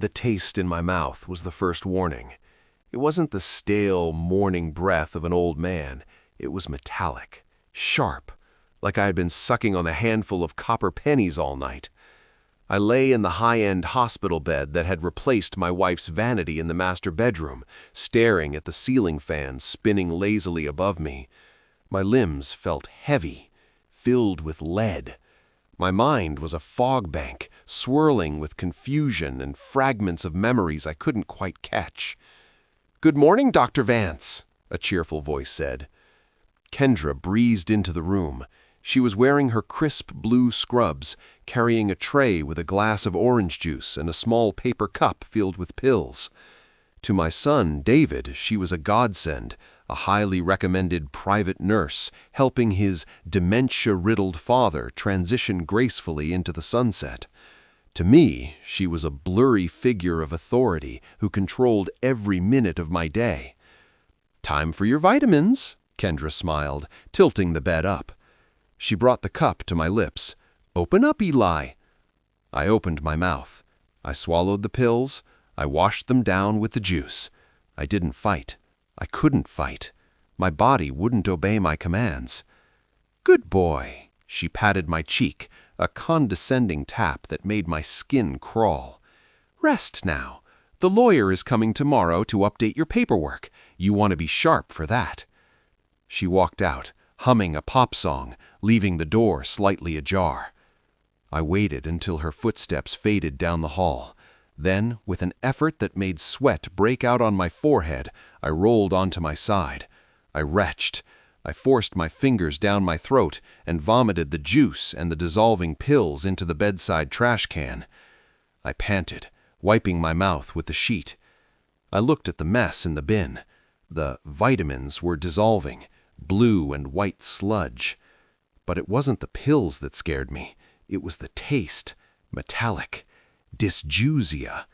The taste in my mouth was the first warning. It wasn't the stale, morning breath of an old man. It was metallic, sharp, like I had been sucking on a handful of copper pennies all night. I lay in the high-end hospital bed that had replaced my wife's vanity in the master bedroom, staring at the ceiling fan spinning lazily above me. My limbs felt heavy, filled with lead. My mind was a fog bank, swirling with confusion and fragments of memories I couldn't quite catch. "Good morning, Dr. Vance," a cheerful voice said. Kendra breezed into the room. She was wearing her crisp blue scrubs, carrying a tray with a glass of orange juice and a small paper cup filled with pills. To my son, David, she was a godsend, a highly recommended private nurse, helping his dementia-riddled father transition gracefully into the sunset. To me, she was a blurry figure of authority who controlled every minute of my day. "Time for your vitamins," Kendra smiled, tilting the bed up. She brought the cup to my lips. "Open up, Eli." I opened my mouth. I swallowed the pills. I washed them down with the juice. I didn't fight. I couldn't fight. My body wouldn't obey my commands. "Good boy." She patted my cheek, a condescending tap that made my skin crawl. "Rest now. The lawyer is coming tomorrow to update your paperwork. You want to be sharp for that." She walked out, humming a pop song, leaving the door slightly ajar. I waited until her footsteps faded down the hall. Then, with an effort that made sweat break out on my forehead, I rolled onto my side. I retched. I forced my fingers down my throat and vomited the juice and the dissolving pills into the bedside trash can. I panted, wiping my mouth with the sheet. I looked at the mess in the bin. The vitamins were dissolving, blue and white sludge. But it wasn't the pills that scared me. It was the taste, metallic. Dysgeusia.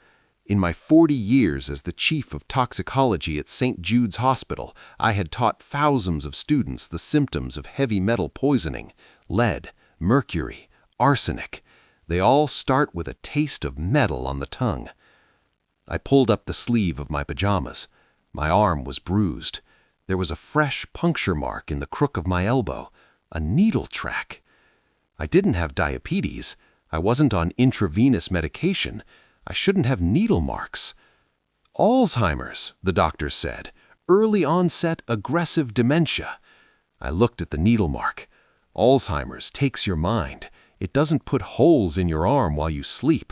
In my 40 years as the chief of toxicology at St. Jude's Hospital, I had taught thousands of students the symptoms of heavy metal poisoning: lead, mercury, arsenic. They all start with a taste of metal on the tongue. I pulled up the sleeve of my pajamas. My arm was bruised. There was a fresh puncture mark in the crook of my elbow, a needle track. I didn't have diabetes. I wasn't on intravenous medication. I shouldn't have needle marks. "Alzheimer's," the doctor said. "Early onset aggressive dementia." I looked at the needle mark. Alzheimer's takes your mind. It doesn't put holes in your arm while you sleep.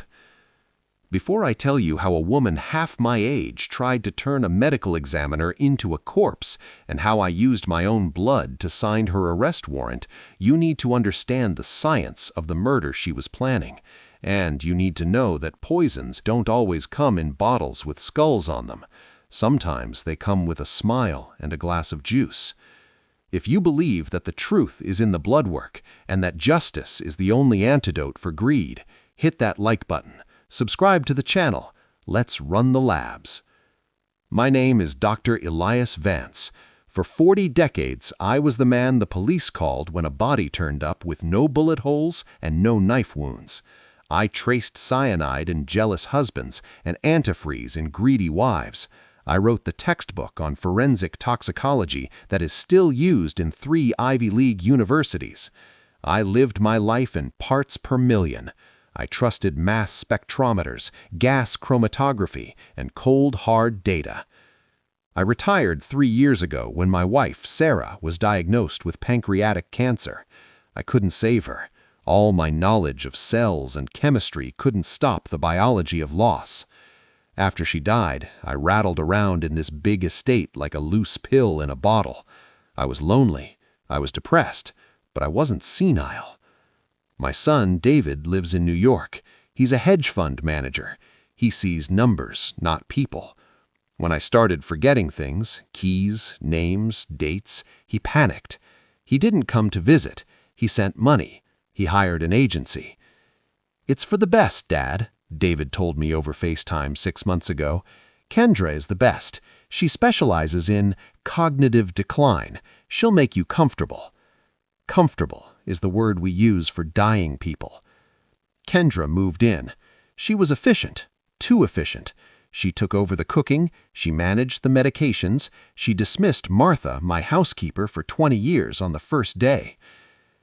Before I tell you how a woman half my age tried to turn a medical examiner into a corpse and how I used my own blood to sign her arrest warrant, you need to understand the science of the murder she was planning. And you need to know that poisons don't always come in bottles with skulls on them. Sometimes they come with a smile and a glass of juice. If you believe that the truth is in the blood work and that justice is the only antidote for greed, hit that like button. Subscribe to the channel. Let's run the labs. My name is Dr. Elias Vance. For 40 decades, I was the man the police called when a body turned up with no bullet holes and no knife wounds. I traced cyanide in jealous husbands and antifreeze in greedy wives. I wrote the textbook on forensic toxicology that is still used in 3 Ivy League universities. I lived my life in parts per million. I trusted mass spectrometers, gas chromatography, and cold, hard data. I retired 3 years ago when my wife, Sarah, was diagnosed with pancreatic cancer. I couldn't save her. All my knowledge of cells and chemistry couldn't stop the biology of loss. After she died, I rattled around in this big estate like a loose pill in a bottle. I was lonely. I was depressed, but I wasn't senile. My son, David, lives in New York. He's a hedge fund manager. He sees numbers, not people. When I started forgetting things, keys, names, dates, he panicked. He didn't come to visit. He sent money. He hired an agency. "It's for the best, Dad," David told me over FaceTime 6 months ago. "Kendra is the best. She specializes in cognitive decline. She'll make you comfortable." Comfortable is the word we use for dying people. Kendra moved in. She was efficient, Too efficient. She took over the cooking, she managed the medications, she dismissed Martha, my housekeeper, for 20 years on the first day.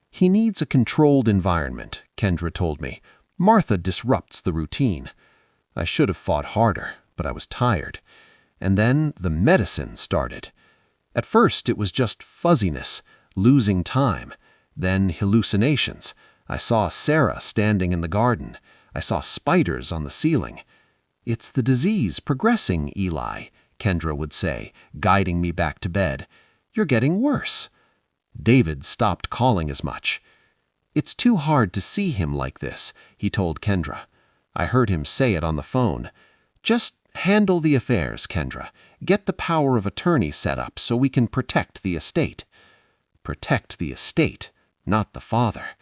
He needs a controlled environment, Kendra told me. Martha disrupts the routine. I should have fought harder, but I was tired. And then the medicine started. At first, it was just fuzziness, losing time. Then hallucinations. I saw Sarah standing in the garden. I saw spiders on the ceiling. "It's the disease progressing, Eli," Kendra would say, guiding me back to bed. "You're getting worse." David stopped calling as much. "It's too hard to see him like this," he told Kendra. I heard him say it on the phone. "Just handle the affairs, Kendra. Get the power of attorney set up so we can protect the estate." Protect the estate, not the father.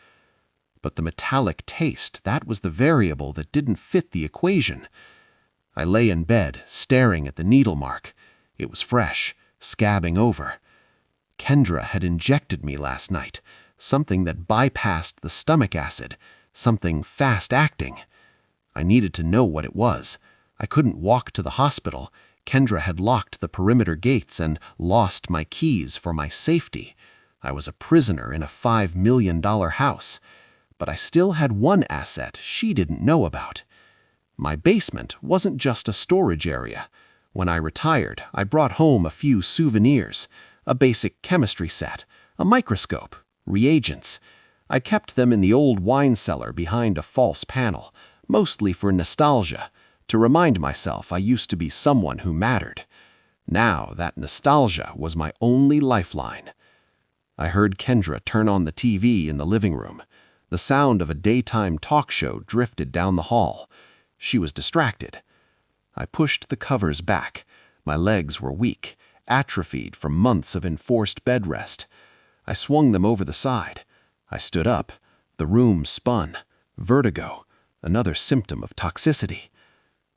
But the metallic taste, that was the variable that didn't fit the equation. I lay in bed, staring at the needle mark. It was fresh, scabbing over. Kendra had injected me last night, something that bypassed the stomach acid, something fast-acting. I needed to know what it was. I couldn't walk to the hospital. Kendra had locked the perimeter gates and lost my keys for my safety. I was a prisoner in a $5 million house. But I still had one asset she didn't know about. My basement wasn't just a storage area. When I retired, I brought home a few souvenirs, a basic chemistry set, a microscope, reagents. I kept them in the old wine cellar behind a false panel, mostly for nostalgia, to remind myself I used to be someone who mattered. Now that nostalgia was my only lifeline. I heard Kendra turn on the TV in the living room. The sound of a daytime talk show drifted down the hall. She was distracted. I pushed the covers back. My legs were weak, atrophied from months of enforced bed rest. I swung them over the side. I stood up. The room spun. Vertigo, another symptom of toxicity.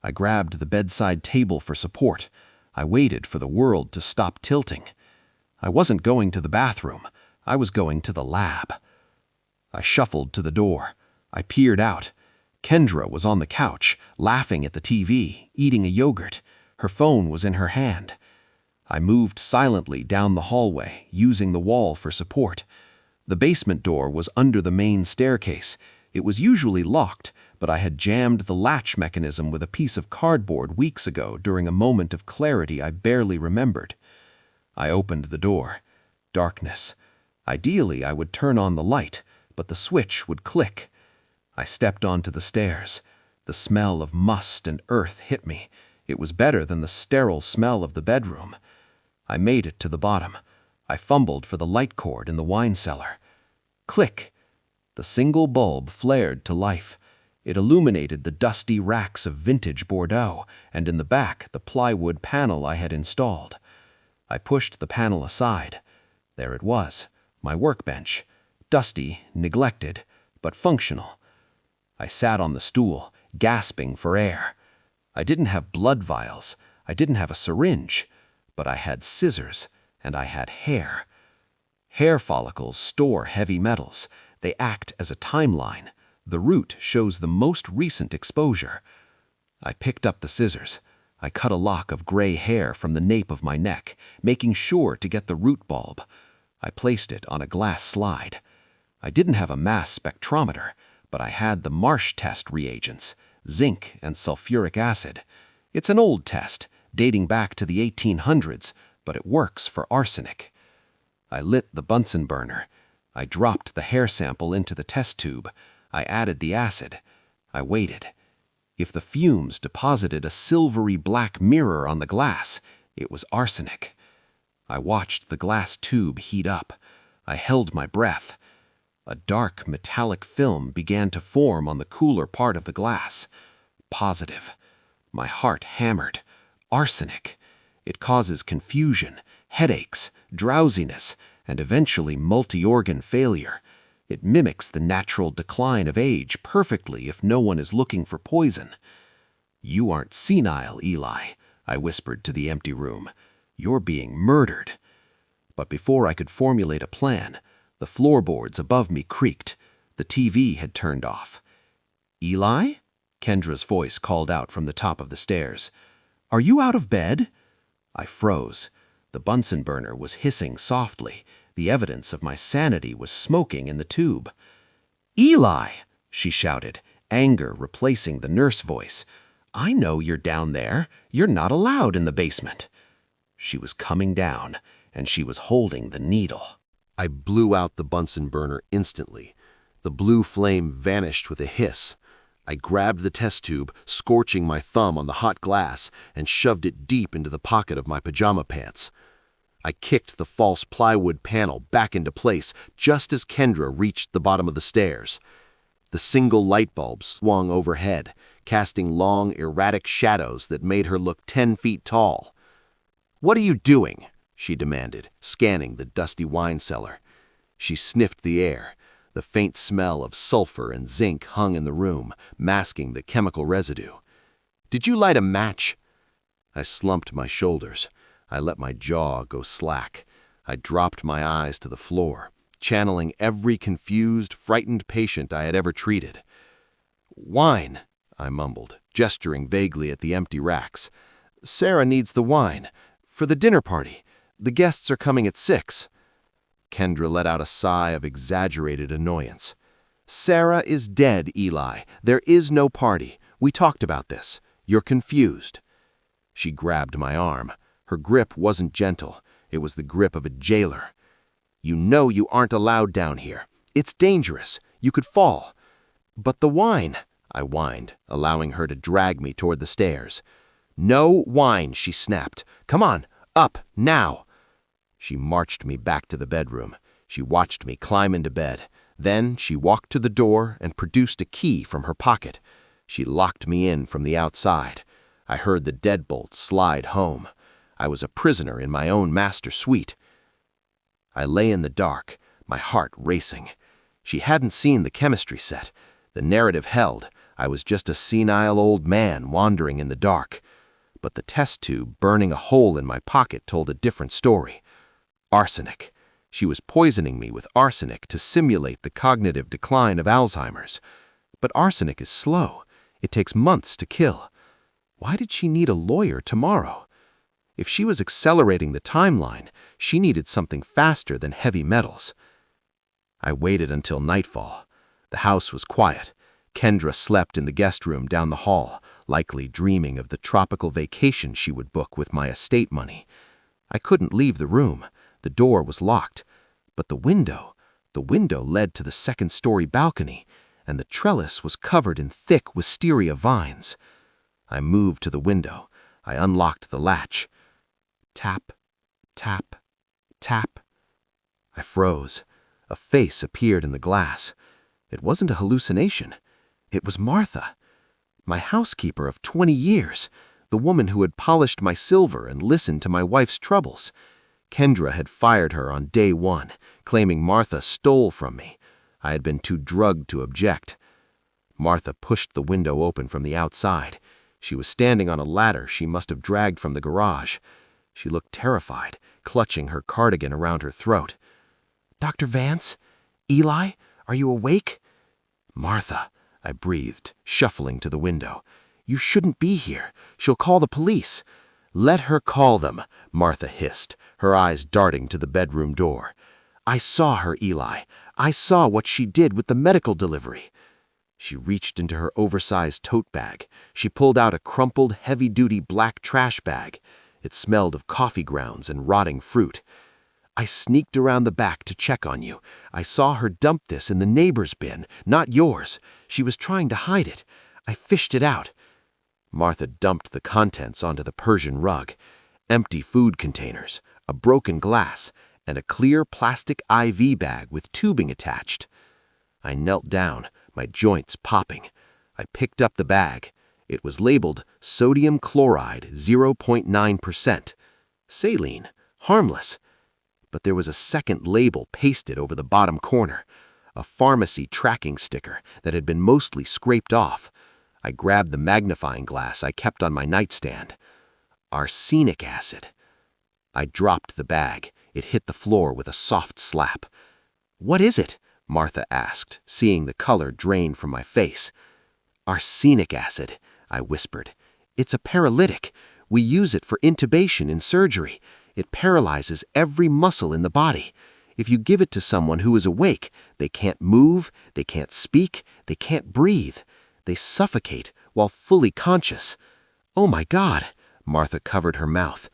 I grabbed the bedside table for support. I waited for the world to stop tilting. I wasn't going to the bathroom. I was going to the lab. I shuffled to the door. I peered out. Kendra was on the couch, laughing at the TV, eating a yogurt. Her phone was in her hand. I moved silently down the hallway, using the wall for support. The basement door was under the main staircase. It was usually locked, but I had jammed the latch mechanism with a piece of cardboard weeks ago during a moment of clarity I barely remembered. I opened the door. Darkness. Ideally, I would turn on the light, but the switch would click. I stepped onto the stairs. The smell of must and earth hit me. It was better than the sterile smell of the bedroom. I made it to the bottom. I fumbled for the light cord in the wine cellar. Click! The single bulb flared to life. It illuminated the dusty racks of vintage Bordeaux, and in the back, the plywood panel I had installed. I pushed the panel aside. There it was, my workbench. Dusty, neglected, but functional. I sat on the stool, gasping for air. I didn't have blood vials. I didn't have a syringe. But I had scissors, and I had hair. Hair follicles store heavy metals. They act as a timeline. The root shows the most recent exposure. I picked up the scissors. I cut a lock of gray hair from the nape of my neck, making sure to get the root bulb. I placed it on a glass slide. I didn't have a mass spectrometer, but I had the Marsh test reagents, zinc and sulfuric acid. It's an old test, dating back to the 1800s, but it works for arsenic. I lit the Bunsen burner. I dropped the hair sample into the test tube. I added the acid. I waited. If the fumes deposited a silvery black mirror on the glass, it was arsenic. I watched the glass tube heat up. I held my breath. A dark metallic film began to form on the cooler part of the glass. Positive. My heart hammered. Arsenic. It causes confusion, headaches, drowsiness, and eventually multi-organ failure. It mimics the natural decline of age perfectly if no one is looking for poison. "You aren't senile, Eli," I whispered to the empty room. "You're being murdered." But before I could formulate a plan, the floorboards above me creaked. The TV had turned off. "Eli?" Kendra's voice called out from the top of the stairs. "Are you out of bed?" I froze. The Bunsen burner was hissing softly. The evidence of my sanity was smoking in the tube. "Eli!" she shouted, anger replacing the nurse voice. "I know you're down there. You're not allowed in the basement." She was coming down, and she was holding the needle. I blew out the Bunsen burner instantly. The blue flame vanished with a hiss. I grabbed the test tube, scorching my thumb on the hot glass, and shoved it deep into the pocket of my pajama pants. I kicked the false plywood panel back into place just as Kendra reached the bottom of the stairs. The single light bulb swung overhead, casting long, erratic shadows that made her look 10 feet tall. "What are you doing?" she demanded, scanning the dusty wine cellar. She sniffed the air. The faint smell of sulfur and zinc hung in the room, masking the chemical residue. "Did you light a match?" I slumped my shoulders. I let my jaw go slack. I dropped my eyes to the floor, channeling every confused, frightened patient I had ever treated. "Wine," I mumbled, gesturing vaguely at the empty racks. "Sarah needs the wine. For the dinner party. The guests are coming at 6. Kendra let out a sigh of exaggerated annoyance. "Sarah is dead, Eli. There is no party. We talked about this. You're confused." She grabbed my arm. Her grip wasn't gentle. It was the grip of a jailer. "You know you aren't allowed down here. It's dangerous. You could fall." "But the wine," I whined, allowing her to drag me toward the stairs. "No wine," she snapped. "Come on, up, now." She marched me back to the bedroom. She watched me climb into bed. Then she walked to the door and produced a key from her pocket. She locked me in from the outside. I heard the deadbolt slide home. I was a prisoner in my own master suite. I lay in the dark, my heart racing. She hadn't seen the chemistry set. The narrative held. I was just a senile old man wandering in the dark. But the test tube burning a hole in my pocket told a different story. Arsenic. She was poisoning me with arsenic to simulate the cognitive decline of Alzheimer's. But arsenic is slow. It takes months to kill. Why did she need a lawyer tomorrow? If she was accelerating the timeline, she needed something faster than heavy metals. I waited until nightfall. The house was quiet. Kendra slept in the guest room down the hall, likely dreaming of the tropical vacation she would book with my estate money. I couldn't leave the room. The door was locked. But the window led to the second-story balcony, and the trellis was covered in thick wisteria vines. I moved to the window. I unlocked the latch. Tap, tap, tap. I froze. A face appeared in the glass. It wasn't a hallucination. It was Martha, my housekeeper of 20 years, the woman who had polished my silver and listened to my wife's troubles. Kendra had fired her on day 1, claiming Martha stole from me. I had been too drugged to object. Martha pushed the window open from the outside. She was standing on a ladder she must have dragged from the garage. She looked terrified, clutching her cardigan around her throat. "Dr. Vance? Eli? Are you awake?" "Martha," I breathed, shuffling to the window. "You shouldn't be here. She'll call the police." "Let her call them," Martha hissed, her eyes darting to the bedroom door. "I saw her, Eli. I saw what she did with the medical delivery." She reached into her oversized tote bag. She pulled out a crumpled, heavy-duty black trash bag. It smelled of coffee grounds and rotting fruit. "I sneaked around the back to check on you. I saw her dump this in the neighbor's bin, not yours. She was trying to hide it. I fished it out." Martha dumped the contents onto the Persian rug. Empty food containers, a broken glass, and a clear plastic IV bag with tubing attached. I knelt down, my joints popping. I picked up the bag. It was labeled sodium chloride 0.9%. Saline, harmless. But there was a second label pasted over the bottom corner, a pharmacy tracking sticker that had been mostly scraped off. I grabbed the magnifying glass I kept on my nightstand. Arsenic acid. I dropped the bag. It hit the floor with a soft slap. "What is it?" Martha asked, seeing the color drain from my face. Arsenic acid, I whispered. It's a paralytic. We use it for intubation in surgery. It paralyzes every muscle in the body. If you give it to someone who is awake, they can't move, they can't speak, they can't breathe. They suffocate while fully conscious. Oh my God, Martha covered her mouth.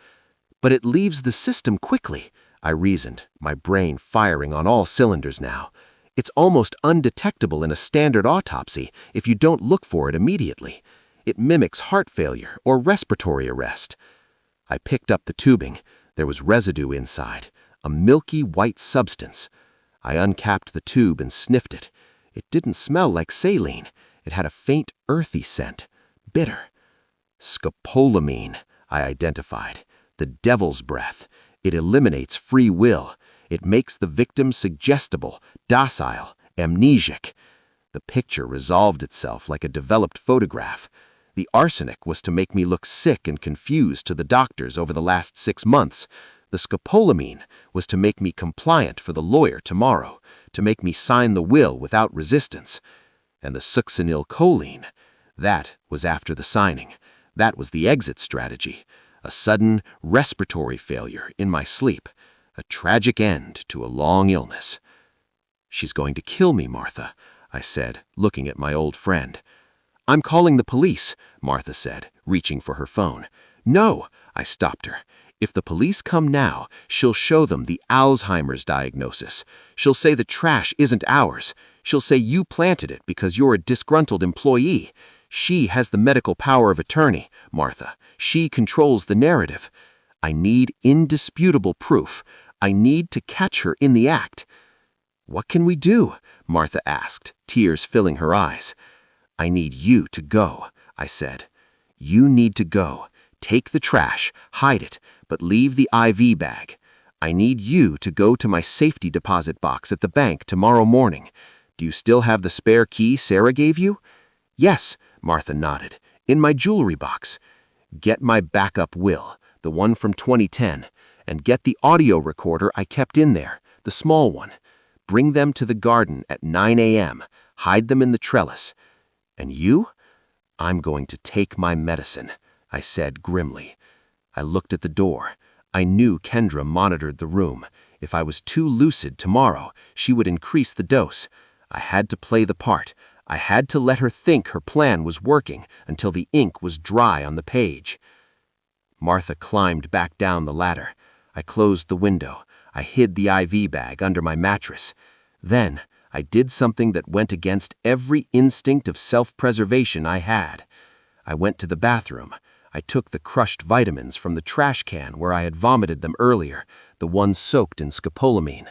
But it leaves the system quickly, I reasoned, my brain firing on all cylinders now. It's almost undetectable in a standard autopsy if you don't look for it immediately. It mimics heart failure or respiratory arrest. I picked up the tubing. There was residue inside, a milky white substance. I uncapped the tube and sniffed it. It didn't smell like saline. It had a faint, earthy scent, bitter. Scopolamine, I identified. The devil's breath. It eliminates free will. It makes the victim suggestible, docile, amnesic. The picture resolved itself like a developed photograph. The arsenic was to make me look sick and confused to the doctors over the last 6 months. The scopolamine was to make me compliant for the lawyer tomorrow, to make me sign the will without resistance. And the succinylcholine, that was after the signing. That was the exit strategy. A sudden respiratory failure in my sleep. A tragic end to a long illness. She's going to kill me, Martha, I said, looking at my old friend. I'm calling the police, Martha said, reaching for her phone. No, I stopped her. If the police come now, she'll show them the Alzheimer's diagnosis. She'll say the trash isn't ours. She'll say you planted it because you're a disgruntled employee. She has the medical power of attorney, Martha. She controls the narrative. I need indisputable proof. I need to catch her in the act. What can we do? Martha asked, tears filling her eyes. I need you to go, I said. You need to go. Take the trash, hide it, but leave the IV bag. I need you to go to my safety deposit box at the bank tomorrow morning. Do you still have the spare key Sarah gave you? Yes, Martha nodded. In my jewelry box. Get my backup will, the one from 2010, and get the audio recorder I kept in there, the small one. Bring them to the garden at 9 a.m. Hide them in the trellis. And you? I'm going to take my medicine, I said grimly. I looked at the door. I knew Kendra monitored the room. If I was too lucid tomorrow, she would increase the dose. I had to play the part. I had to let her think her plan was working until the ink was dry on the page. Martha climbed back down the ladder. I closed the window. I hid the IV bag under my mattress. Then I did something that went against every instinct of self-preservation I had. I went to the bathroom. I took the crushed vitamins from the trash can where I had vomited them earlier, the ones soaked in scopolamine.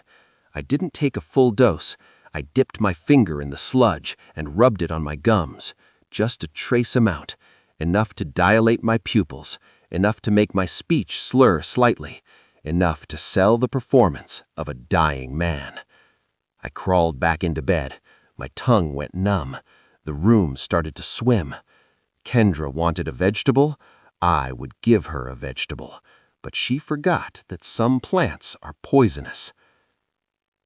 I didn't take a full dose. I dipped my finger in the sludge and rubbed it on my gums. Just a trace amount, enough to dilate my pupils, enough to make my speech slur slightly, enough to sell the performance of a dying man. I crawled back into bed. My tongue went numb. The room started to swim. Kendra wanted a vegetable. I would give her a vegetable. But she forgot that some plants are poisonous.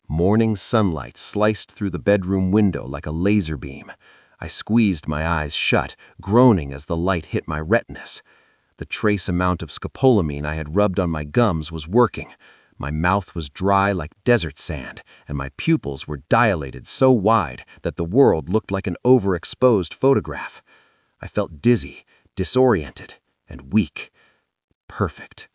Morning sunlight sliced through the bedroom window like a laser beam. I squeezed my eyes shut, groaning as the light hit my retinas. The trace amount of scopolamine I had rubbed on my gums was working. My mouth was dry like desert sand, and my pupils were dilated so wide that the world looked like an overexposed photograph. I felt dizzy, disoriented, and weak. Perfect.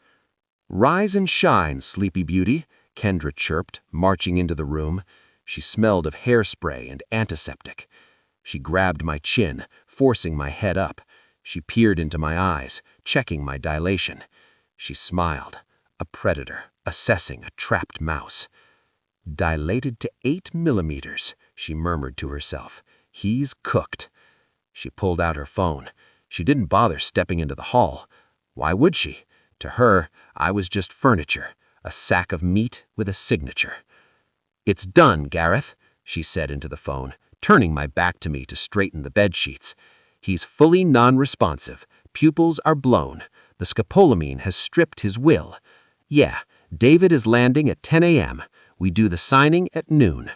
Rise and shine, Sleepy Beauty, Kendra chirped, marching into the room. She smelled of hairspray and antiseptic. She grabbed my chin, forcing my head up. She peered into my eyes, checking my dilation. She smiled, a predator, assessing a trapped mouse. Dilated to 8 millimeters, she murmured to herself. He's cooked. She pulled out her phone. She didn't bother stepping into the hall. Why would she? To her, I was just furniture, a sack of meat with a signature. It's done, Gareth, she said into the phone, turning my back to me to straighten the bedsheets. He's fully non-responsive. Pupils are blown. The scopolamine has stripped his will. Yeah, David is landing at 10 a.m. We do the signing at noon.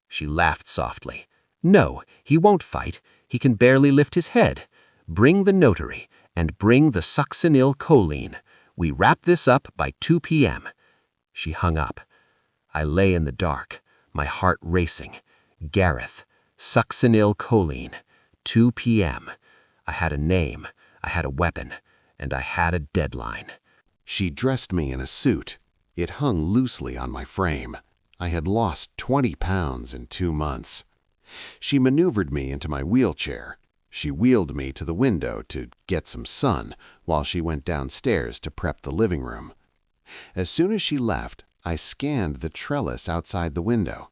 She laughed softly. No, he won't fight. He can barely lift his head. Bring the notary, and bring the succinyl choline. We wrap this up by 2 p.m. She hung up. I lay in the dark, my heart racing. Gareth, succinyl choline, 2 p.m. I had a name, I had a weapon, and I had a deadline. She dressed me in a suit. It hung loosely on my frame. I had lost 20 pounds in 2 months. She maneuvered me into my wheelchair. She wheeled me to the window to get some sun while she went downstairs to prep the living room. As soon as she left, I scanned the trellis outside the window.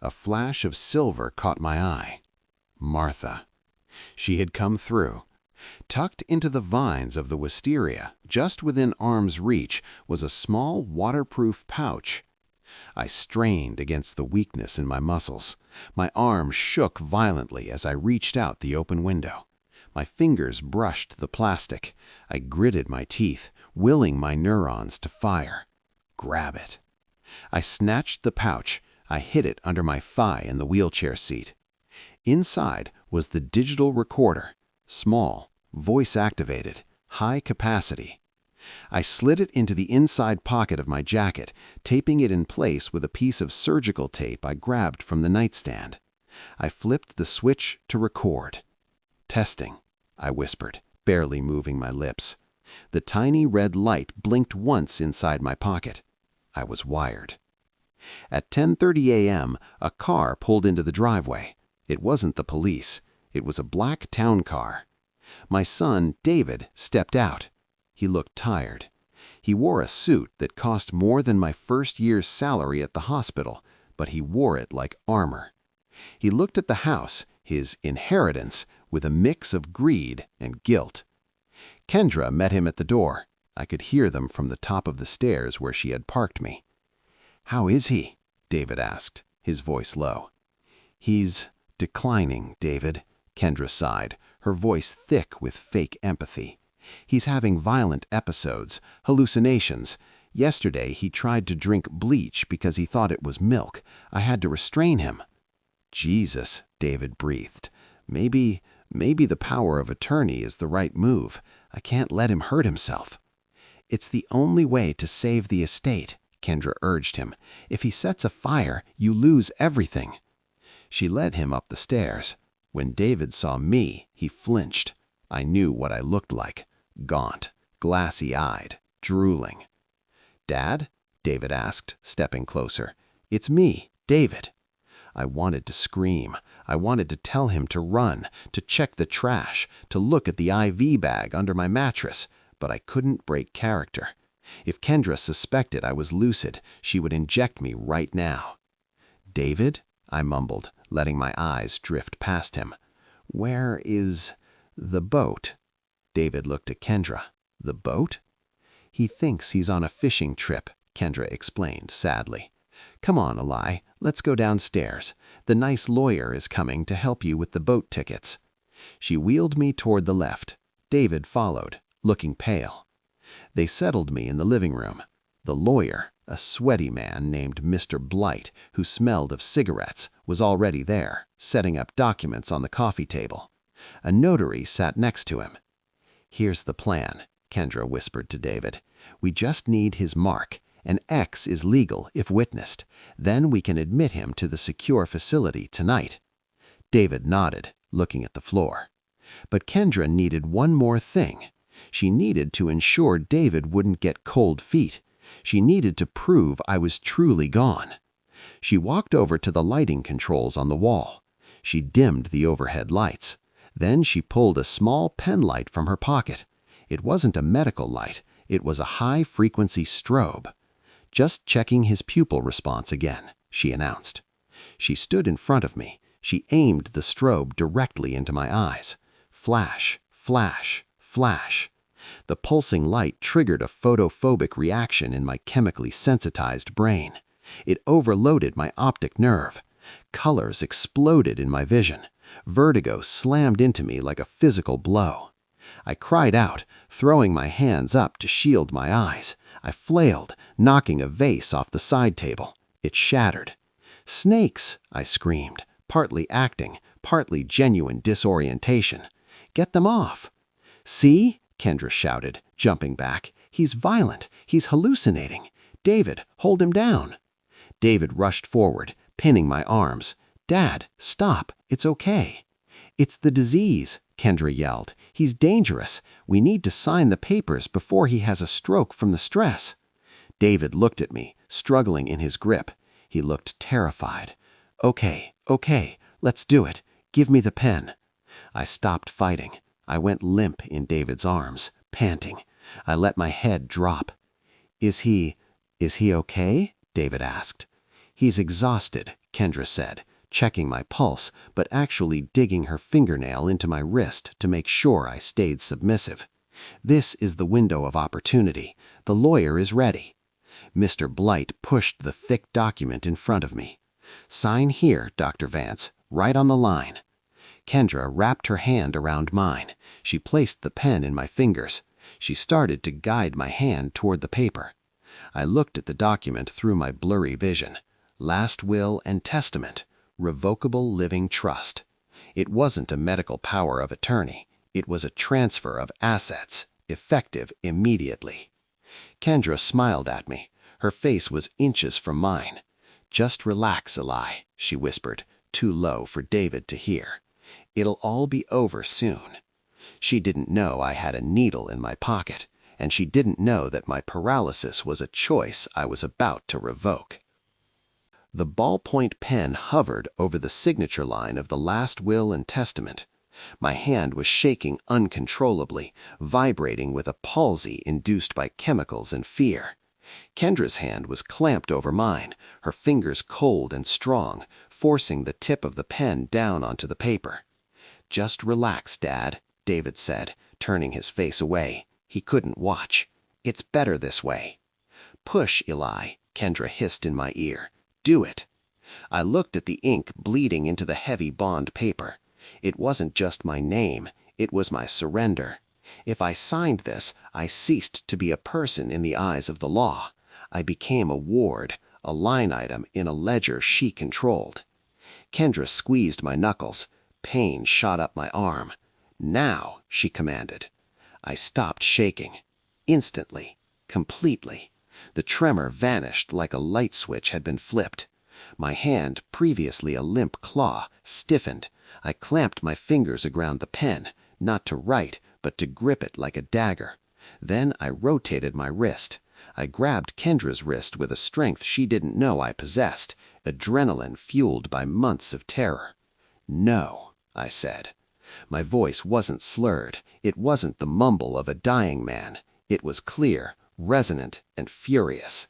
A flash of silver caught my eye. Martha. She had come through. Tucked into the vines of the wisteria, just within arm's reach, was a small waterproof pouch. I strained against the weakness in my muscles. My arm shook violently as I reached out the open window. My fingers brushed the plastic. I gritted my teeth, willing my neurons to fire. Grab it. I snatched the pouch. I hid it under my thigh in the wheelchair seat. Inside was the digital recorder, small, voice-activated, high capacity. I slid it into the inside pocket of my jacket, taping it in place with a piece of surgical tape I grabbed from the nightstand. I flipped the switch to record. "Testing," I whispered, barely moving my lips. The tiny red light blinked once inside my pocket. I was wired. At 10:30 a.m., a car pulled into the driveway. It wasn't the police. It was a black town car. My son, David, stepped out. He looked tired. He wore a suit that cost more than my first year's salary at the hospital, but he wore it like armor. He looked at the house, his inheritance, with a mix of greed and guilt. Kendra met him at the door. I could hear them from the top of the stairs where she had parked me. "How is he?" David asked, his voice low. "He's declining, David," Kendra sighed, her voice thick with fake empathy. "He's having violent episodes, hallucinations. Yesterday he tried to drink bleach because he thought it was milk. I had to restrain him." "Jesus," David breathed. Maybe the power of attorney is the right move. I can't let him hurt himself." "It's the only way to save the estate," Kendra urged him. "If he sets a fire, you lose everything." She led him up the stairs. When David saw me, he flinched. I knew what I looked like. Gaunt, glassy-eyed, drooling. "Dad?" David asked, stepping closer. "It's me, David." I wanted to scream. I wanted to tell him to run, to check the trash, to look at the IV bag under my mattress, but I couldn't break character. If Kendra suspected I was lucid, she would inject me right now. "David?" I mumbled, letting my eyes drift past him. "Where is the boat?" David looked at Kendra. "The boat?" "He thinks he's on a fishing trip," Kendra explained sadly. "Come on, Eli, let's go downstairs. The nice lawyer is coming to help you with the boat tickets." She wheeled me toward the left. David followed, looking pale. They settled me in the living room. The lawyer, a sweaty man named Mr. Blight, who smelled of cigarettes, was already there, setting up documents on the coffee table. A notary sat next to him. "Here's the plan," Kendra whispered to David. "We just need his mark. An X is legal if witnessed. Then we can admit him to the secure facility tonight." David nodded, looking at the floor. But Kendra needed one more thing. She needed to ensure David wouldn't get cold feet. She needed to prove I was truly gone. She walked over to the lighting controls on the wall. She dimmed the overhead lights. Then she pulled a small pen light from her pocket. It wasn't a medical light. It was a high-frequency strobe. "Just checking his pupil response again," she announced. She stood in front of me. She aimed the strobe directly into my eyes. Flash, flash, flash. The pulsing light triggered a photophobic reaction in my chemically sensitized brain. It overloaded my optic nerve. Colors exploded in my vision. Vertigo slammed into me like a physical blow. I cried out, throwing my hands up to shield my eyes. I flailed, knocking a vase off the side table. It shattered. "Snakes!" I screamed, partly acting, partly genuine disorientation. "Get them off." "See?" Kendra shouted, jumping back. "He's violent. He's hallucinating. David, hold him down." David rushed forward, pinning my arms. "Dad, stop. It's okay." "It's the disease," Kendra yelled. "He's dangerous. We need to sign the papers before he has a stroke from the stress." David looked at me, struggling in his grip. He looked terrified. Okay, let's do it. Give me the pen." I stopped fighting. I went limp in David's arms, panting. I let my head drop. Is he okay?" David asked. "He's exhausted," Kendra said, checking my pulse, but actually digging her fingernail into my wrist to make sure I stayed submissive. "This is the window of opportunity. The lawyer is ready." Mr. Blight pushed the thick document in front of me. "Sign here, Dr. Vance, right on the line." Kendra wrapped her hand around mine. She placed the pen in my fingers. She started to guide my hand toward the paper. I looked at the document through my blurry vision. Last will and testament. Revocable living trust. It wasn't a medical power of attorney. It was a transfer of assets, effective immediately. Kendra smiled at me. Her face was inches from mine. "Just relax, Eli," she whispered, too low for David to hear. "It'll all be over soon." She didn't know I had a needle in my pocket, and she didn't know that my paralysis was a choice I was about to revoke. The ballpoint pen hovered over the signature line of the last will and testament. My hand was shaking uncontrollably, vibrating with a palsy induced by chemicals and fear. Kendra's hand was clamped over mine, her fingers cold and strong, forcing the tip of the pen down onto the paper. "Just relax, Dad," David said, turning his face away. He couldn't watch. "It's better this way." "Push, Eli," Kendra hissed in my ear. "Do it." I looked at the ink bleeding into the heavy bond paper. It wasn't just my name, it was my surrender. If I signed this, I ceased to be a person in the eyes of the law. I became a ward, a line item in a ledger she controlled. Kendra squeezed my knuckles. Pain shot up my arm. "Now," she commanded. I stopped shaking. Instantly. Completely. The tremor vanished like a light switch had been flipped. My hand, previously a limp claw, stiffened. I clamped my fingers around the pen, not to write, but to grip it like a dagger. Then I rotated my wrist. I grabbed Kendra's wrist with a strength she didn't know I possessed, adrenaline fueled by months of terror. "No," I said. My voice wasn't slurred. It wasn't the mumble of a dying man. It was clear, resonant, and furious.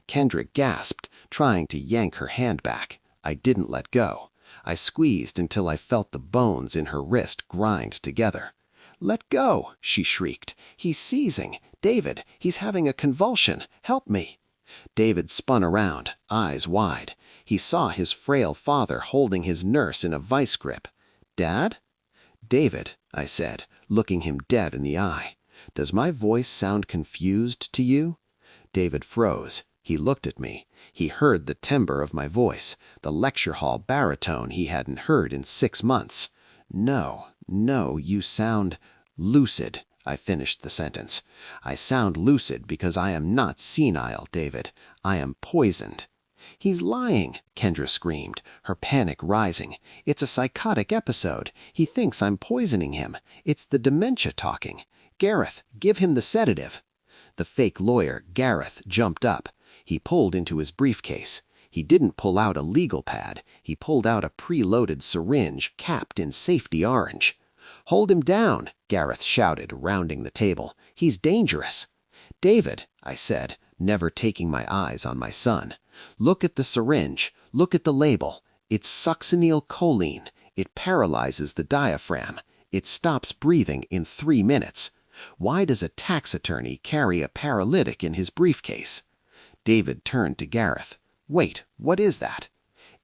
Kendra gasped, trying to yank her hand back. I didn't let go. I squeezed until I felt the bones in her wrist grind together. "Let go," she shrieked. "He's seizing. David, he's having a convulsion. Help me." David spun around, eyes wide. He saw his frail father holding his nurse in a vice grip. "Dad?" "David," I said, looking him dead in the eye. "Does my voice sound confused to you?" David froze. He looked at me. He heard the timbre of my voice, the lecture hall baritone he hadn't heard in 6 months. No, you sound lucid," I finished the sentence. "I sound lucid because I am not senile, David. I am poisoned." "He's lying," Kendra screamed, her panic rising. "It's a psychotic episode. He thinks I'm poisoning him. It's the dementia talking. Gareth, give him the sedative." The fake lawyer, Gareth, jumped up. He pulled into his briefcase. He didn't pull out a legal pad. He pulled out a preloaded syringe capped in safety orange. "Hold him down," Gareth shouted, rounding the table. "He's dangerous." "David," I said, never taking my eyes on my son. "Look at the syringe. Look at the label. It's succinylcholine. It paralyzes the diaphragm. It stops breathing in 3 minutes. Why does a tax attorney carry a paralytic in his briefcase?" David turned to Gareth. "Wait, what is that?"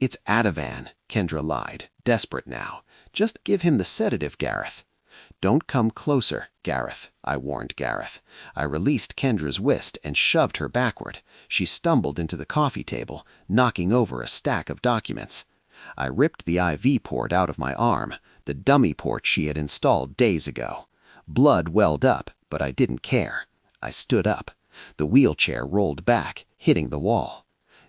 "It's Ativan," Kendra lied, desperate now. "Just give him the sedative, Gareth." "Don't come closer, Gareth," I warned Gareth. I released Kendra's wrist and shoved her backward. She stumbled into the coffee table, knocking over a stack of documents. I ripped the IV port out of my arm, the dummy port she had installed days ago. Blood welled up, but I didn't care. I stood up. The wheelchair rolled back, hitting the wall.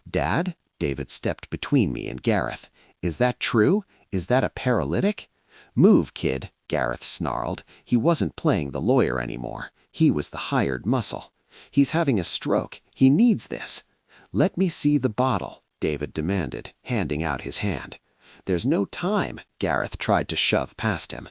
"Dad?" David stepped between me and Gareth. "Is that true? Is that a paralytic?" "Move, kid," Gareth snarled. He wasn't playing the lawyer anymore. He was the hired muscle. "He's having a stroke. He needs this." "Let me see the bottle," David demanded, handing out his hand. "There's no time," Gareth tried to shove past him.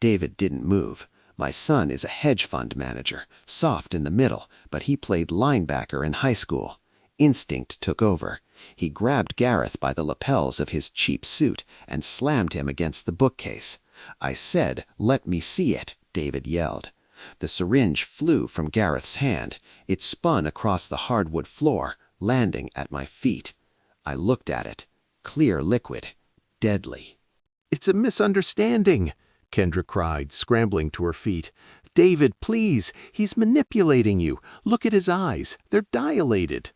David didn't move. My son is a hedge fund manager, soft in the middle, but he played linebacker in high school. Instinct took over. He grabbed Gareth by the lapels of his cheap suit and slammed him against the bookcase. "I said, let me see it," David yelled. The syringe flew from Gareth's hand. It spun across the hardwood floor, landing at my feet. I looked at it. Clear liquid. Deadly. "It's a misunderstanding," Kendra cried, scrambling to her feet. "David, please, he's manipulating you. Look at his eyes. They're dilated."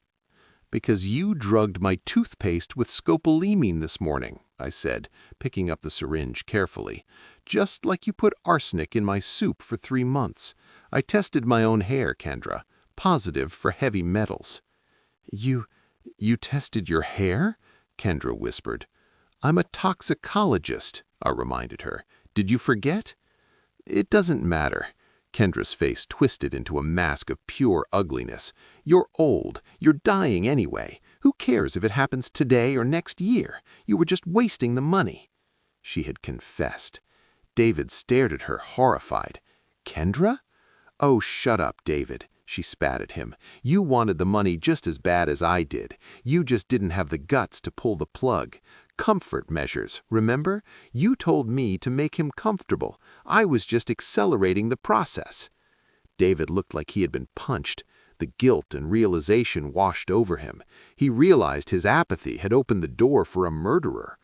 "Because you drugged my toothpaste with scopolamine this morning," I said, picking up the syringe carefully. "Just like you put arsenic in my soup for 3 months. I tested my own hair, Kendra. Positive for heavy metals." You tested your hair?" Kendra whispered. "I'm a toxicologist," I reminded her. "Did you forget?" "It doesn't matter." Kendra's face twisted into a mask of pure ugliness. "You're old. You're dying anyway. Who cares if it happens today or next year? You were just wasting the money." She had confessed. David stared at her, horrified. "Kendra?" "Oh, shut up, David," she spat at him. "You wanted the money just as bad as I did. You just didn't have the guts to pull the plug. Comfort measures, remember? You told me to make him comfortable. I was just accelerating the process." David looked like he had been punched. The guilt and realization washed over him. He realized his apathy had opened the door for a murderer.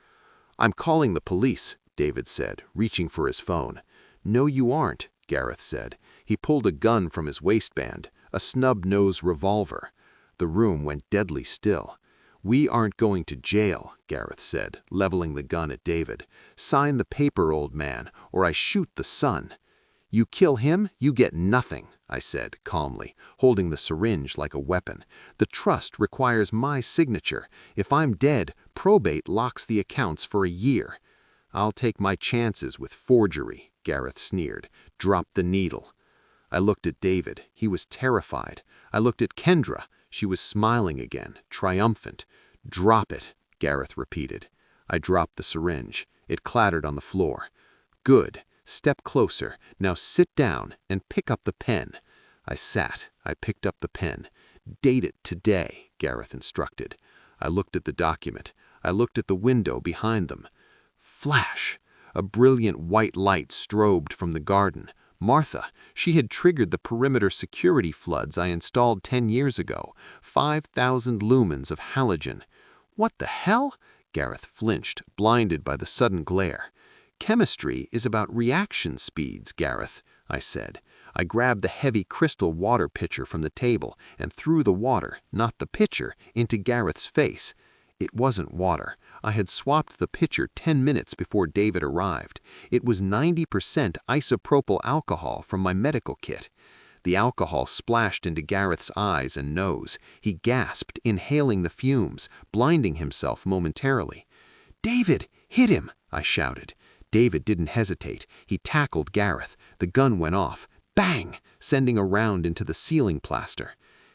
"I'm calling the police," David said, reaching for his phone. "No, you aren't," Gareth said. He pulled a gun from his waistband, a snub-nosed revolver. The room went deadly still. "We aren't going to jail," Gareth said, leveling the gun at David. "Sign the paper, old man, or I shoot the son." "You kill him, you get nothing," I said, calmly, holding the syringe like a weapon. "The trust requires my signature. If I'm dead, probate locks the accounts for a year." "I'll take my chances with forgery," Gareth sneered. "Drop the needle." I looked at David. He was terrified. I looked at Kendra. She was smiling again, triumphant. "Drop it," Gareth repeated. I dropped the syringe. It clattered on the floor. "Good. Step closer. Now sit down and pick up the pen." I sat. I picked up the pen. "Date it today," Gareth instructed. I looked at the document. I looked at the window behind them. Flash! A brilliant white light strobed from the garden. Martha, she had triggered the perimeter security floods I installed 10 years ago. 5,000 lumens of halogen. "What the hell?" Gareth flinched, blinded by the sudden glare. "Chemistry is about reaction speeds, Gareth," I said. I grabbed the heavy crystal water pitcher from the table and threw the water, not the pitcher, into Gareth's face. It wasn't water. I had swapped the pitcher 10 minutes before David arrived. It was 90% isopropyl alcohol from my medical kit. The alcohol splashed into Gareth's eyes and nose. He gasped, inhaling the fumes, blinding himself momentarily. "David, hit him!" I shouted. David didn't hesitate. He tackled Gareth. The gun went off. Bang! Sending a round into the ceiling plaster.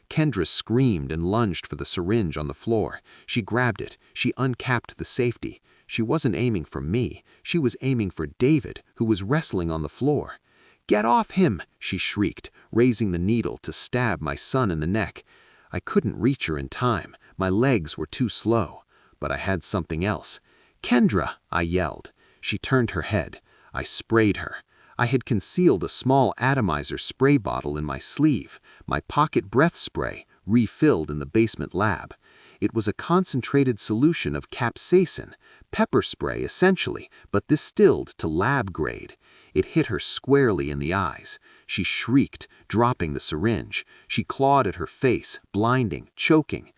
Kendra screamed and lunged for the syringe on the floor. She grabbed it. She uncapped the safety. She wasn't aiming for me. She was aiming for David, who was wrestling on the floor. "Get off him!" she shrieked, raising the needle to stab my son in the neck. I couldn't reach her in time. My legs were too slow. But I had something else. "Kendra!" I yelled. She turned her head. I sprayed her. I had concealed a small atomizer spray bottle in my sleeve, my pocket breath spray, refilled in the basement lab. It was a concentrated solution of capsaicin, pepper spray essentially, but distilled to lab grade. It hit her squarely in the eyes. She shrieked, dropping the syringe. She clawed at her face, blinding, choking.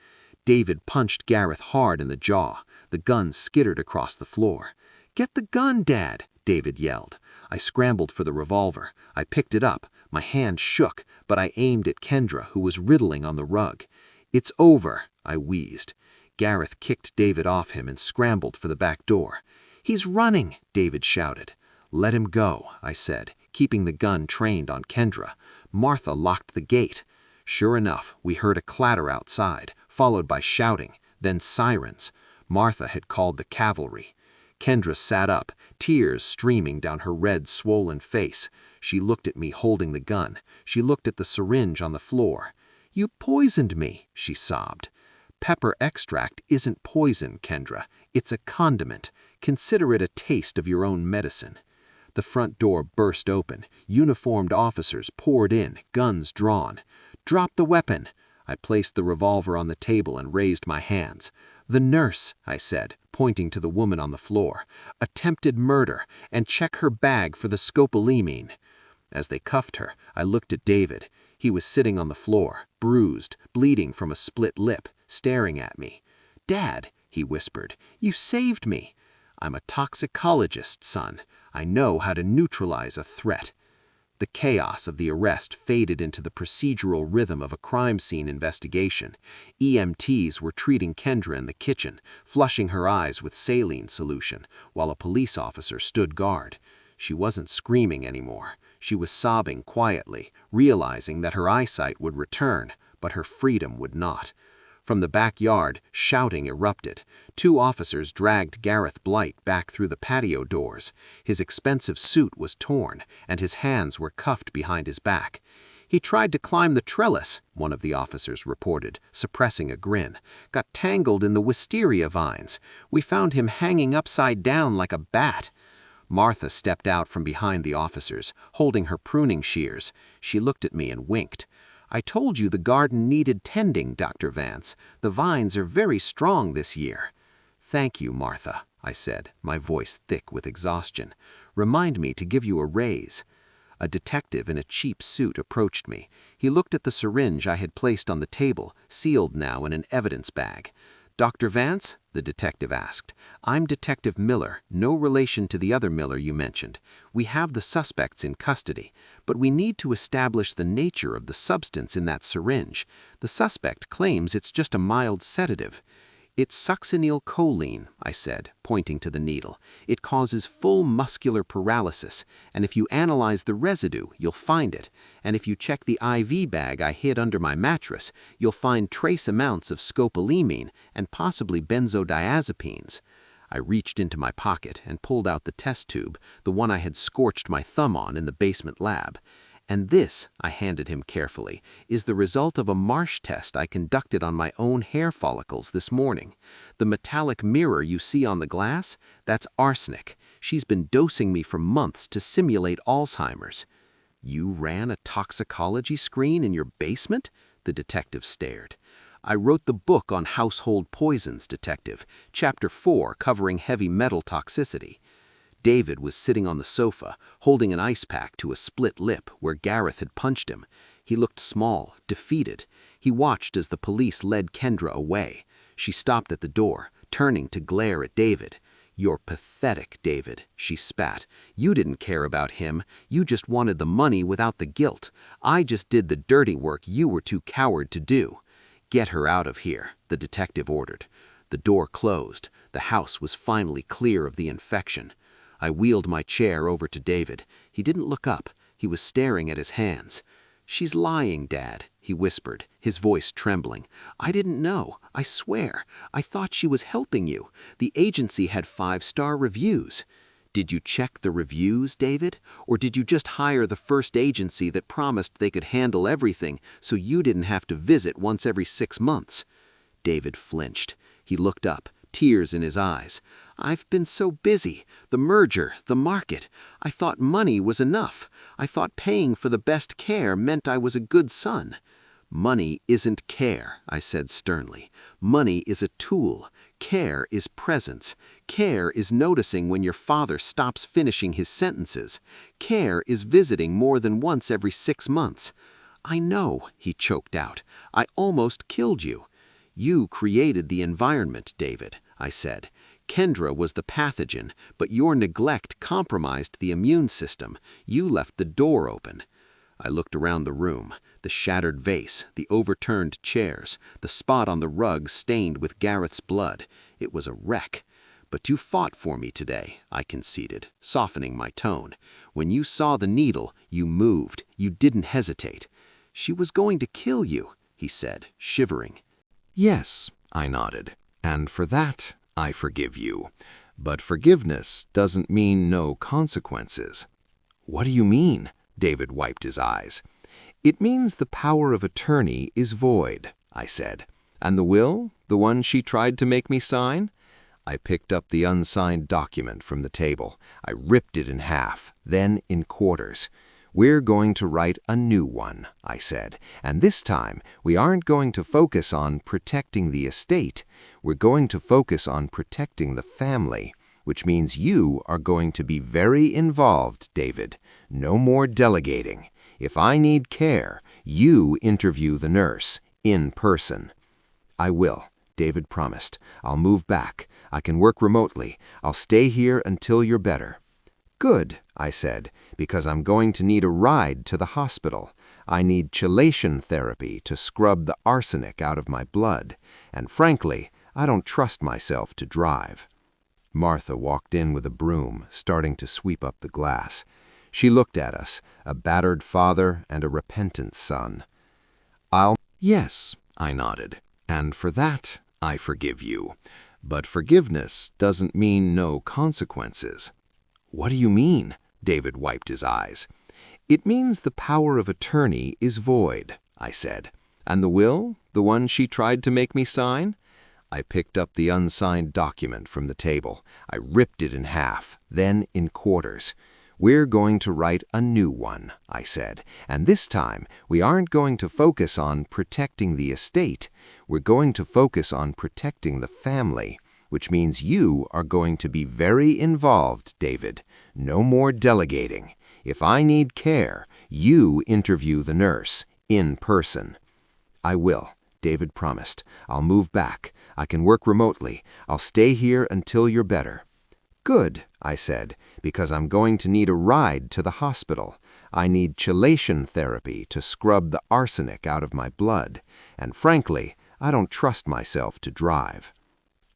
David punched Gareth hard in the jaw. The gun skittered across the floor. "Get the gun, Dad!" David yelled. I scrambled for the revolver. I picked it up. My hand shook, but I aimed at Kendra, who was riddling on the rug. "It's over," I wheezed. Gareth kicked David off him and scrambled for the back door. "He's running!" David shouted. "Let him go," I said, keeping the gun trained on Kendra. Martha locked the gate. Sure enough, we heard a clatter outside, followed by shouting, then sirens. Martha had called the cavalry. Kendra sat up, tears streaming down her red, swollen face. She looked at me holding the gun. She looked at the syringe on the floor. "You poisoned me," she sobbed. "Pepper extract isn't poison, Kendra. It's a condiment. Consider it a taste of your own medicine." The front door burst open. Uniformed officers poured in, guns drawn. "Drop the weapon." I placed the revolver on the table and raised my hands. "The nurse," I said, pointing to the woman on the floor. "Attempted murder, and check her bag for the scopolamine." As they cuffed her, I looked at David. He was sitting on the floor, bruised, bleeding from a split lip, staring at me. "Dad," he whispered, "you saved me." "I'm a toxicologist, son. I know how to neutralize a threat." The chaos of the arrest faded into the procedural rhythm of a crime scene investigation. EMTs were treating Kendra in the kitchen, flushing her eyes with saline solution, while a police officer stood guard. She wasn't screaming anymore. She was sobbing quietly, realizing that her eyesight would return, but her freedom would not. From the backyard, shouting erupted. 2 officers dragged Gareth Blight back through the patio doors. His expensive suit was torn, and his hands were cuffed behind his back. "He tried to climb the trellis," one of the officers reported, suppressing a grin. "Got tangled in the wisteria vines. We found him hanging upside down like a bat." Martha stepped out from behind the officers, holding her pruning shears. She looked at me and winked. "I told you the garden needed tending, Dr. Vance. The vines are very strong this year." "Thank you, Martha," I said, my voice thick with exhaustion. "Remind me to give you a raise." A detective in a cheap suit approached me. He looked at the syringe I had placed on the table, sealed now in an evidence bag. "Dr. Vance?" the detective asked. "I'm Detective Miller, no relation to the other Miller you mentioned. We have the suspects in custody, but we need to establish the nature of the substance in that syringe. The suspect claims it's just a mild sedative." "It's succinylcholine," I said, pointing to the needle. "It causes full muscular paralysis, and if you analyze the residue, you'll find it. And if you check the IV bag I hid under my mattress, you'll find trace amounts of scopolamine and possibly benzodiazepines." I reached into my pocket and pulled out the test tube, the one I had scorched my thumb on in the basement lab. "And this," I handed him carefully, "is the result of a Marsh test I conducted on my own hair follicles this morning. The metallic mirror you see on the glass, that's arsenic. She's been dosing me for months to simulate Alzheimer's." "You ran a toxicology screen in your basement?" The detective stared. "I wrote the book on household poisons, Detective, Chapter 4 covering heavy metal toxicity." David was sitting on the sofa, holding an ice pack to a split lip where Gareth had punched him. He looked small, defeated. He watched as the police led Kendra away. She stopped at the door, turning to glare at David. "You're pathetic, David," she spat. "You didn't care about him. You just wanted the money without the guilt. I just did the dirty work you were too coward to do." "Get her out of here," the detective ordered. The door closed. The house was finally clear of the infection. I wheeled my chair over to David. He didn't look up. He was staring at his hands. "She's lying, Dad," he whispered, his voice trembling. "I didn't know. I swear. I thought she was helping you. The agency had 5-star reviews." "Did you check the reviews, David? Or did you just hire the first agency that promised they could handle everything so you didn't have to visit once every 6 months?" David flinched. He looked up, tears in his eyes. "I've been so busy. The merger, the market. I thought money was enough. I thought paying for the best care meant I was a good son." "Money isn't care," I said sternly. "Money is a tool. Care is presence. Care is noticing when your father stops finishing his sentences. Care is visiting more than once every 6 months." "I know," he choked out. "I almost killed you." "You created the environment, David," I said. Kendra was the pathogen, but your neglect compromised the immune system. You left the door open. I looked around the room. The shattered vase, the overturned chairs, the spot on the rug stained with Gareth's blood. It was a wreck. But you fought for me today, I conceded, softening my tone. When you saw the needle, you moved. You didn't hesitate. She was going to kill you, he said, shivering. Yes, I nodded, and for that, I forgive you. But forgiveness doesn't mean no consequences. What do you mean? David wiped his eyes. It means the power of attorney is void, I said. And the will, the one she tried to make me sign? I picked up the unsigned document from the table. I ripped it in half, then in quarters. We're going to write a new one, I said, and this time we aren't going to focus on protecting the estate. We're going to focus on protecting the family, which means you are going to be very involved, David. No more delegating. If I need care, you interview the nurse, in person. I will, David promised. I'll move back. I can work remotely. I'll stay here until you're better. Good, I said, because I'm going to need a ride to the hospital. I need chelation therapy to scrub the arsenic out of my blood, and frankly, I don't trust myself to drive. Martha walked in with a broom, starting to sweep up the glass. She looked at us, a battered father and a repentant son. Yes, I nodded, and for that, I forgive you. But forgiveness doesn't mean no consequences. What do you mean? David wiped his eyes. It means the power of attorney is void, I said. And the will, the one she tried to make me sign? I picked up the unsigned document from the table. I ripped it in half, then in quarters. We're going to write a new one, I said, and this time we aren't going to focus on protecting the estate. We're going to focus on protecting the family, which means you are going to be very involved, David. No more delegating. If I need care, you interview the nurse, in person. I will, David promised. I'll move back. I can work remotely. I'll stay here until you're better. Good, I said, because I'm going to need a ride to the hospital. I need chelation therapy to scrub the arsenic out of my blood, and frankly, I don't trust myself to drive.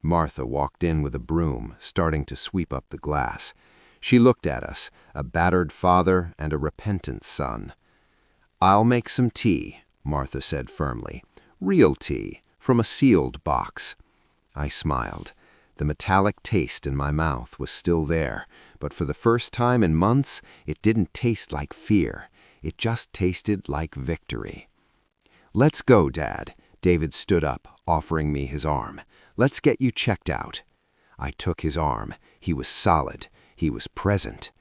Martha walked in with a broom, starting to sweep up the glass. She looked at us, a battered father and a repentant son. I'll make some tea, Martha said firmly. Real tea, from a sealed box. I smiled. The metallic taste in my mouth was still there, but for the first time in months, it didn't taste like fear. It just tasted like victory. Let's go, Dad. David stood up, offering me his arm. Let's get you checked out. I took his arm. He was solid. He was present.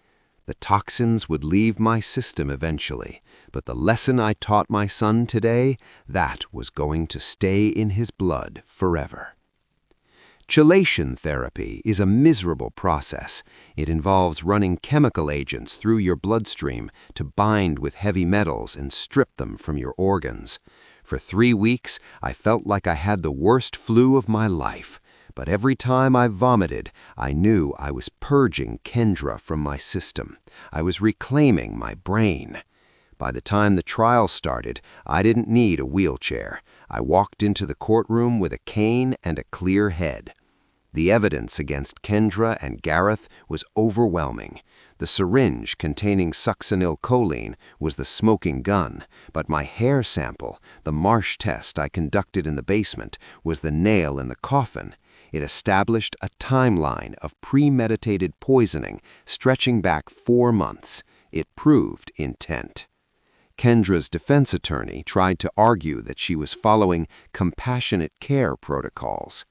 The toxins would leave my system eventually, but the lesson I taught my son today, that was going to stay in his blood forever. Chelation therapy is a miserable process. It involves running chemical agents through your bloodstream to bind with heavy metals and strip them from your organs. For 3 weeks, I felt like I had the worst flu of my life. But every time I vomited, I knew I was purging Kendra from my system. I was reclaiming my brain. By the time the trial started, I didn't need a wheelchair. I walked into the courtroom with a cane and a clear head. The evidence against Kendra and Gareth was overwhelming. The syringe containing succinylcholine was the smoking gun, but my hair sample, the Marsh test I conducted in the basement, was the nail in the coffin. It established a timeline of premeditated poisoning stretching back 4 months. It proved intent. Kendra's defense attorney tried to argue that she was following compassionate care protocols.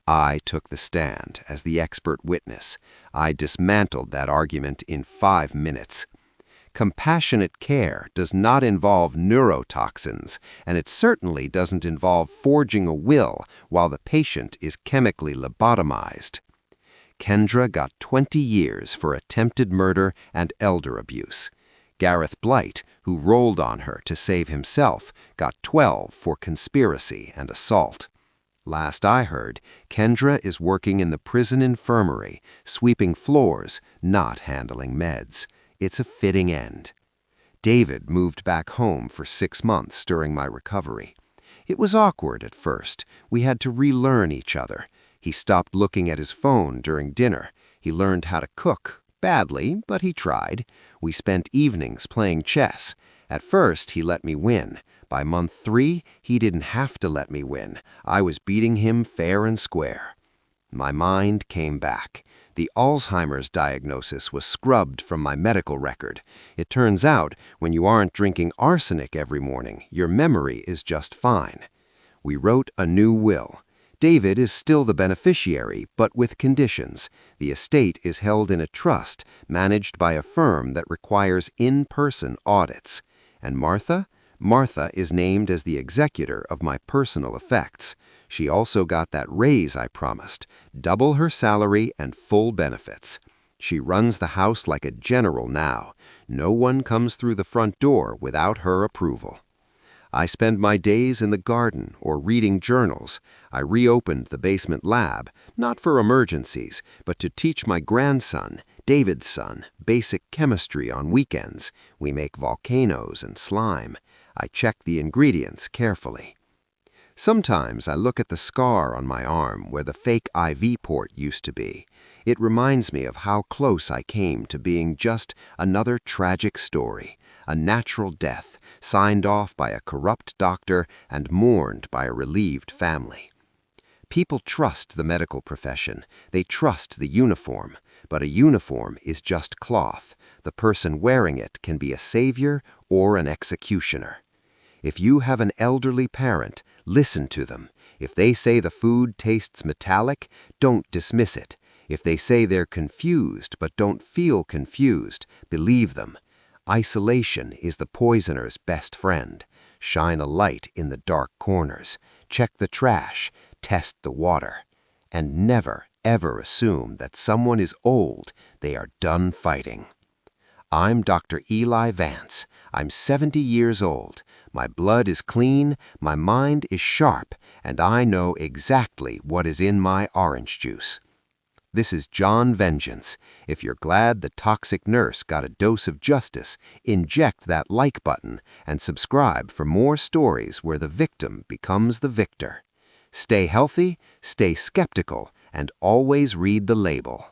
I took the stand as the expert witness. I dismantled that argument in 5 minutes. Compassionate care does not involve neurotoxins, and it certainly doesn't involve forging a will while the patient is chemically lobotomized. Kendra got 20 years for attempted murder and elder abuse. Gareth Blight, who rolled on her to save himself, got 12 for conspiracy and assault. Last I heard, Kendra is working in the prison infirmary, sweeping floors, not handling meds. It's a fitting end. David moved back home for 6 months during my recovery. It was awkward at first. We had to relearn each other. He stopped looking at his phone during dinner. He learned how to cook. Badly, but he tried. We spent evenings playing chess. At first, he let me win. By month 3, he didn't have to let me win. I was beating him fair and square. My mind came back. The Alzheimer's diagnosis was scrubbed from my medical record. It turns out, when you aren't drinking arsenic every morning, your memory is just fine. We wrote a new will. David is still the beneficiary, but with conditions. The estate is held in a trust managed by a firm that requires in-person audits. And Martha? Martha is named as the executor of my personal effects. She also got that raise I promised, double her salary and full benefits. She runs the house like a general now. No one comes through the front door without her approval. I spend my days in the garden or reading journals. I reopened the basement lab, not for emergencies, but to teach my grandson, David's son, basic chemistry on weekends. We make volcanoes and slime. I check the ingredients carefully. Sometimes I look at the scar on my arm where the fake IV port used to be. It reminds me of how close I came to being just another tragic story, a natural death signed off by a corrupt doctor and mourned by a relieved family. People trust the medical profession. They trust the uniform. But a uniform is just cloth. The person wearing it can be a savior or an executioner. If you have an elderly parent, listen to them. If they say the food tastes metallic, don't dismiss it. If they say they're confused but don't feel confused, believe them. Isolation is the poisoner's best friend. Shine a light in the dark corners. Check the trash. Test the water. And never, ever assume that someone is old, they are done fighting. I'm Dr. Eli Vance. I'm 70 years old. My blood is clean, my mind is sharp, and I know exactly what is in my orange juice. This is John Vengeance. If you're glad the toxic nurse got a dose of justice, inject that like button and subscribe for more stories where the victim becomes the victor. Stay healthy, stay skeptical, and always read the label.